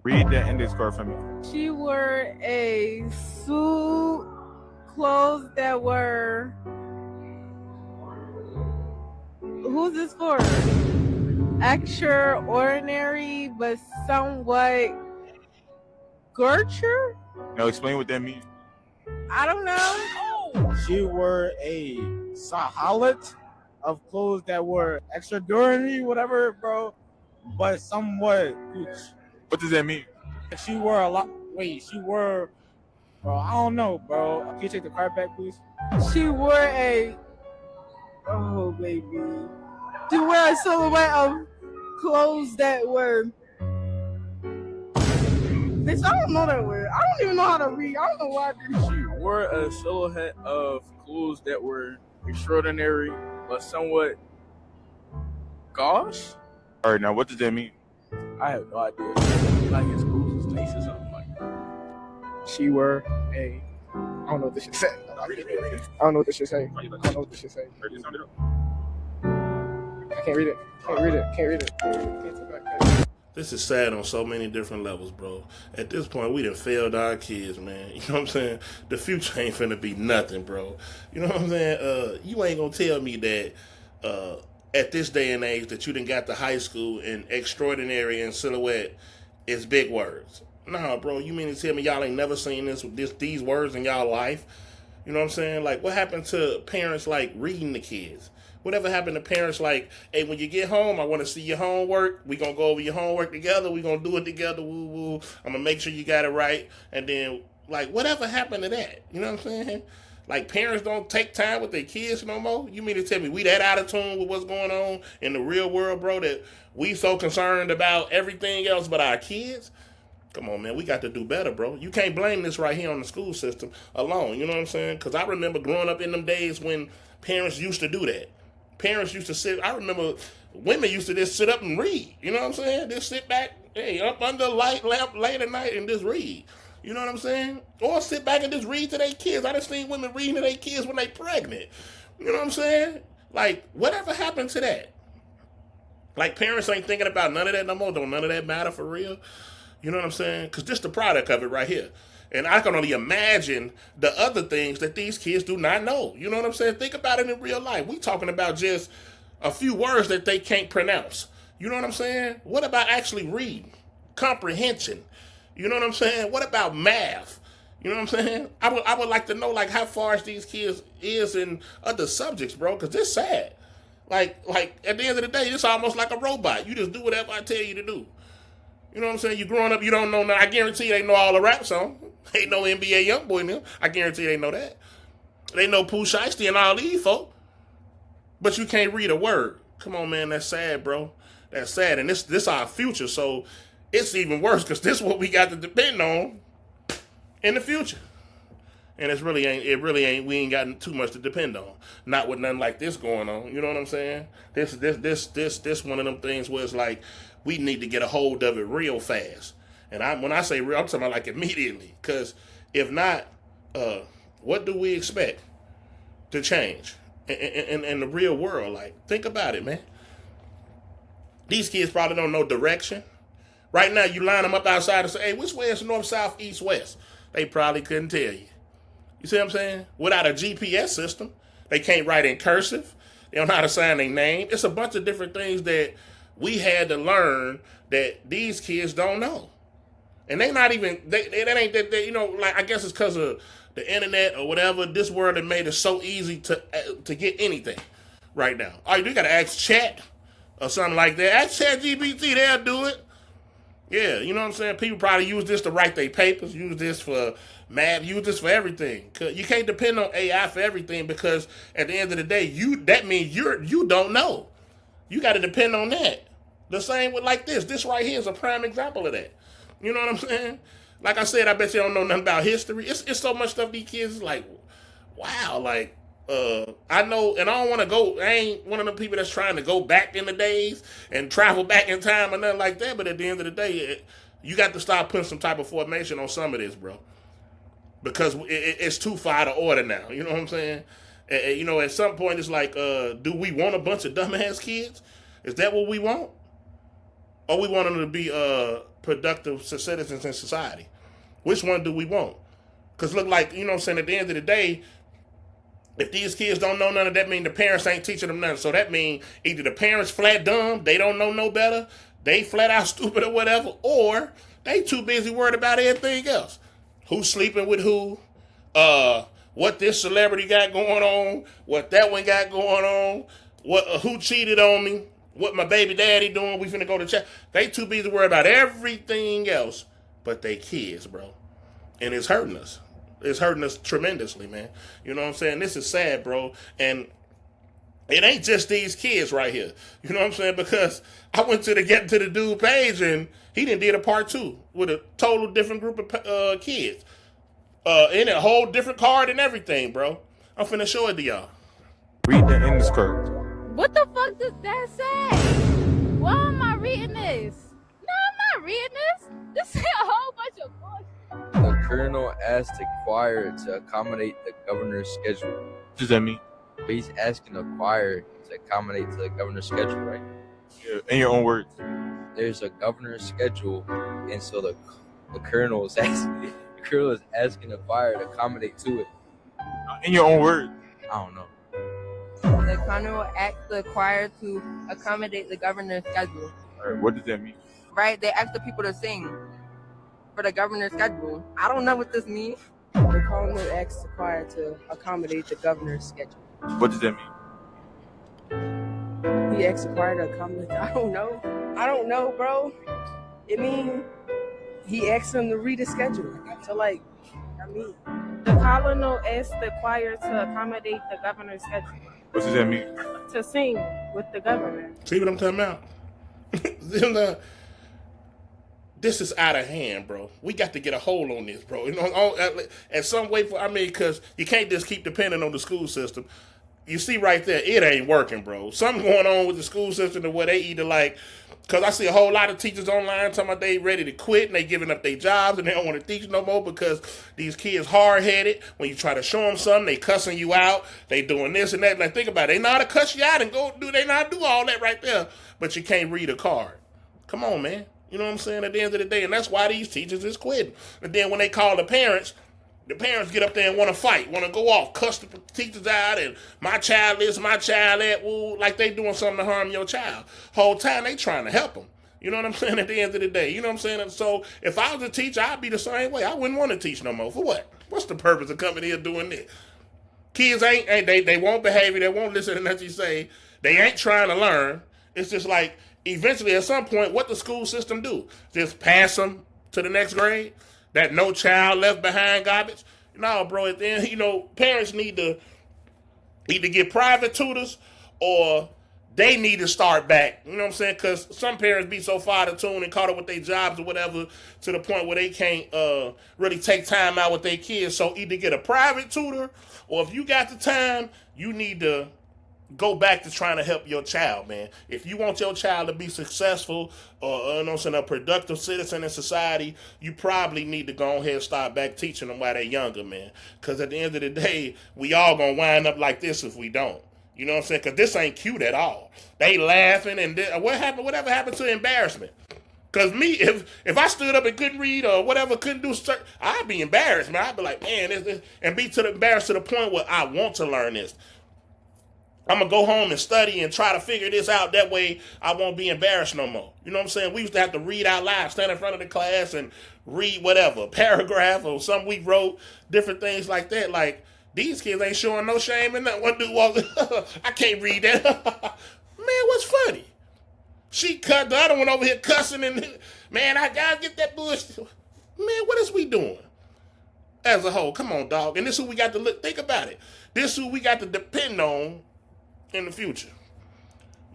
Read the index card for me. She wore a suit, clothes that were. Who's this for? Extraordinary, but somewhat Gertrude? Now explain what that means. I don't know. She wore a sahalat of clothes that were extraordinary, whatever, bro, but somewhat Gucci. What does that mean? She wore a lot. Wait, she wore. Bro, I don't know, bro. Can you take the card back, please? She wore a. Oh, baby. She wore a silhouette of clothes that were. Bitch, I don't know that word. I don't even know how to read. I don't know why I did. She wore a silhouette of clothes that were extraordinary, but somewhat gauche. All right, now what does that mean? I have no idea. Like his clothes is nice or something like that. She wore a. I don't know what this should say. I don't know what this should say. I don't know what this should say. I can't read it. Can't read it. Can't read it. Can't take back. This is sad on so many different levels, bro. At this point, we done failed our kids, man. You know what I'm saying? The future ain't finna be nothing, bro. You know what I'm saying? You ain't gonna tell me that at this day and age that you done got to high school and extraordinary and silhouette is big words. Nah, bro, you mean to tell me y'all ain't never seen these words in y'all life? You know what I'm saying? Like, what happened to parents, like, reading the kids? Whatever happened to parents like, hey, when you get home, I want to see your homework. We going to go over your homework together. We going to do it together. Woo, woo. I'm going to make sure you got it right. And then, like, whatever happened to that? You know what I'm saying? Like, parents don't take time with their kids no more? You mean to tell me we that out of tune with what's going on in the real world, bro, that we so concerned about everything else but our kids? Come on, man. We got to do better, bro. You can't blame this right here on the school system alone. You know what I'm saying? Because I remember growing up in them days when parents used to do that. Parents used to sit. I remember women used to just sit up and read. You know what I'm saying? Just sit back, hey, up under a light lamp late at night and just read. You know what I'm saying? Or sit back and just read to their kids. I just seen women reading to their kids when they pregnant. You know what I'm saying? Like, whatever happened to that? Like, parents ain't thinking about none of that no more. Don't none of that matter for real? You know what I'm saying? Because this the product of it right here. And I can only imagine the other things that these kids do not know. You know what I'm saying? Think about it in real life. We talking about just a few words that they can't pronounce. You know what I'm saying? What about actually reading? Comprehension. You know what I'm saying? What about math? You know what I'm saying? I would like to know, like, how far these kids is in other subjects, bro, because this sad. Like at the end of the day, it's almost like a robot. You just do whatever I tell you to do. You know what I'm saying? You growing up, you don't know. I guarantee they know all the rap songs. They know NBA Youngboy now. I guarantee they know that. They know Pooh Shiesty and all these folk. But you can't read a word. Come on, man. That's sad, bro. That's sad. And this our future. So it's even worse because this is what we got to depend on in the future. And it really ain't, we ain't got too much to depend on. Not with nothing like this going on. You know what I'm saying? This one of them things where it's like, we need to get a hold of it real fast. And when I say real, I'm talking about like immediately. Because if not, what do we expect to change in the real world? Like, think about it, man. These kids probably don't know direction. Right now, you line them up outside and say, hey, which way is north, south, east, west? They probably couldn't tell you. You see what I'm saying? Without a GPS system, they can't write in cursive. They don't know how to sign their name. It's a bunch of different things that we had to learn that these kids don't know. And they not even, you know, like, I guess it's because of the internet or whatever. This world has made it so easy to get anything right now. All you do, you got to ask chat or something like that. Ask ChatGPT, they'll do it. Yeah, you know what I'm saying? People probably use this to write their papers, use this for math, use this for everything. You can't depend on AI for everything because at the end of the day, that means you don't know. You got to depend on that. The same with like this. This right here is a prime example of that. You know what I'm saying? Like I said, I bet you don't know nothing about history. It's so much stuff these kids is like, wow, like, I know, and I don't want to go, I ain't one of the people that's trying to go back in the days and travel back in time or nothing like that, but at the end of the day, you got to start putting some type of formation on some of this, bro. Because it's too far out of order now. You know what I'm saying? You know, at some point, it's like, do we want a bunch of dumbass kids? Is that what we want? or we want them to be productive citizens in society? Which one do we want? Because look like, you know what I'm saying, at the end of the day, if these kids don't know none of that, mean the parents ain't teaching them nothing. So that means either the parents flat dumb, they don't know no better, they flat out stupid or whatever, or they too busy worried about everything else. Who's sleeping with who? What this celebrity got going on? What that one got going on? What who cheated on me? What my baby daddy doing? We finna go to chat. They too busy worried about everything else but they kids, bro. And it's hurting us. It's hurting us tremendously, man. You know what I'm saying? This is sad, bro. And it ain't just these kids right here. You know what I'm saying? Because I went to the Get to the Dude page and he did a part 2 with a total different group of kids. In a whole different card and everything, bro. I'm finna show it to y'all. Read the Indescript. What the fuck does that say? Why am I reading this? No, I'm not reading this. This is a whole bunch of bullshit. The colonel asked the choir to accommodate the governor's schedule. What does that mean? But he's asking the choir to accommodate to the governor's schedule, right? Yeah, in your own words. There's a governor's schedule, and so the colonel is asking the choir to accommodate to it. In your own words. I don't know. The colonel asked the choir to accommodate the governor's schedule. All right, what does that mean? Right? They asked the people to sing for the governor's schedule. I don't know what this means. The colonel asked the choir to accommodate the governor's schedule. What does that mean? He asked the choir to accommodate. I don't know, bro. It means he asked them to read the schedule. So, like, I mean, The colonel asked the choir to accommodate the governor's schedule What does that mean? to sing with the governor. See what I'm talking about? This is out of hand, bro. We got to get a hold on this, bro. You know, at some way because you can't just keep depending on the school system. You see right there, it ain't working, bro. Something going on with the school system to where they either like, because I see a whole lot of teachers online talking about they ready to quit and they giving up their jobs and they don't want to teach no more because these kids hard-headed. When you try to show them something, they cussing you out. They doing this and that. Like, think about it. They know how to cuss you out and they know how to do all that right there, but you can't read a card. Come on, man. You know what I'm saying? At the end of the day, and that's why these teachers is quitting. And then when they call the parents get up there and want to fight, want to go off, cuss the teachers out, and my child is, my child that, well, like they doing something to harm your child. Whole time they trying to help them. You know what I'm saying? At the end of the day, you know what I'm saying? And so if I was a teacher, I'd be the same way. I wouldn't want to teach no more. For what? What's the purpose of coming here doing this? Kids they won't behave, they won't listen to nothing you say. They ain't trying to learn. It's just like, eventually, at some point, what the school system do? Just pass them to the next grade? That no child left behind garbage? No, bro. At the end, you know, parents need to either get private tutors or they need to start back. You know what I'm saying? Because some parents be so far to tune and caught up with their jobs or whatever to the point where they can't really take time out with their kids. So either get a private tutor or if you got the time, you need to go back to trying to help your child, man. If you want your child to be successful or a productive citizen in society, you probably need to go ahead and start back teaching them while they're younger, man. Because at the end of the day, we all gonna wind up like this if we don't. You know what I'm saying? Because this ain't cute at all. They laughing and whatever happened to embarrassment? Because me, if I stood up and couldn't read or whatever, couldn't do certain, I'd be embarrassed, man. I'd be like, man, and be embarrassed to the point where I want to learn this. I'm going to go home and study and try to figure this out. That way I won't be embarrassed no more. You know what I'm saying? We used to have to read out loud, stand in front of the class and read whatever, a paragraph or something we wrote, different things like that. Like, these kids ain't showing no shame in that. One dude walks, I can't read that. Man, what's funny? She cut the other one over here cussing and, man, I got to get that bullshit. Man, what is we doing? As a whole, come on, dog. And this is who we got to look, think about it. This is who we got to depend on in the future.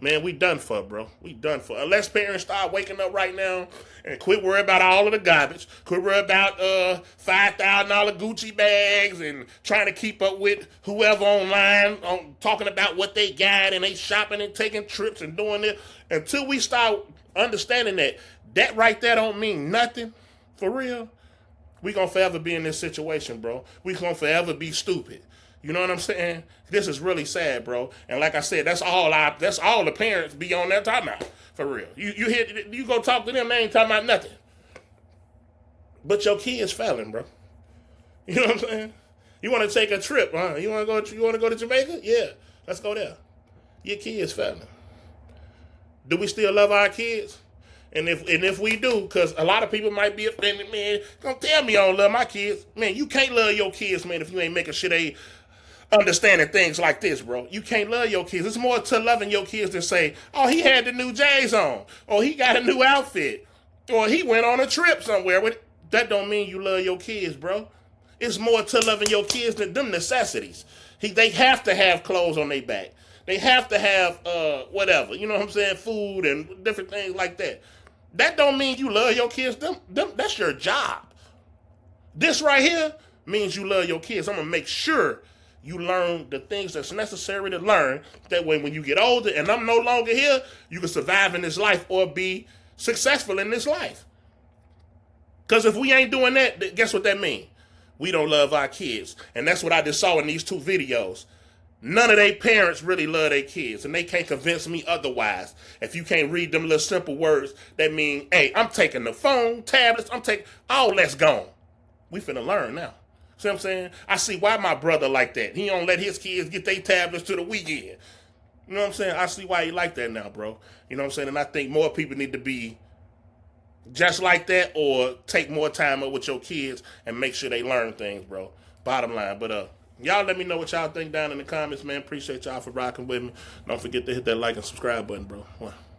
Man, we done for, bro. We done for. Unless parents start waking up right now and quit worrying about all of the garbage, quit worrying about $5,000 Gucci bags and trying to keep up with whoever online talking about what they got and they shopping and taking trips and doing it. Until we start understanding that right there don't mean nothing, for real, we gonna forever be in this situation, bro. We gonna forever be stupid. You know what I'm saying? This is really sad, bro. And like I said, that's all the parents be on that talking about. For real. You go talk to them, they ain't talking about nothing. But your kid's failing, bro. You know what I'm saying? You want to take a trip, huh? You want to go to Jamaica? Yeah, let's go there. Your kid's failing. Do we still love our kids? And if we do, because a lot of people might be offended, man, don't tell me I don't love my kids. Man, you can't love your kids, man, if you ain't making sure they understanding things like this, bro. You can't love your kids. It's more to loving your kids than say, oh, he had the new J's on, or he got a new outfit, or he went on a trip somewhere. That don't mean you love your kids, bro. It's more to loving your kids than them necessities. They have to have clothes on their back. They have to have whatever, you know what I'm saying, food and different things like that. That don't mean you love your kids. That's your job. This right here means you love your kids. I'm going to make sure you learn the things that's necessary to learn. That way when you get older and I'm no longer here, you can survive in this life or be successful in this life. Because if we ain't doing that, guess what that means? We don't love our kids. And that's what I just saw in these two videos. None of their parents really love their kids, and they can't convince me otherwise. If you can't read them little simple words, that mean, hey, I'm taking the phone, tablets, all that's gone. We finna learn now. See what I'm saying? I see why my brother like that. He don't let his kids get their tablets to the weekend. You know what I'm saying? I see why he like that now, bro. You know what I'm saying? And I think more people need to be just like that, or take more time up with your kids and make sure they learn things, bro. Bottom line. But y'all let me know what y'all think down in the comments, man. Appreciate y'all for rocking with me. Don't forget to hit that like and subscribe button, bro.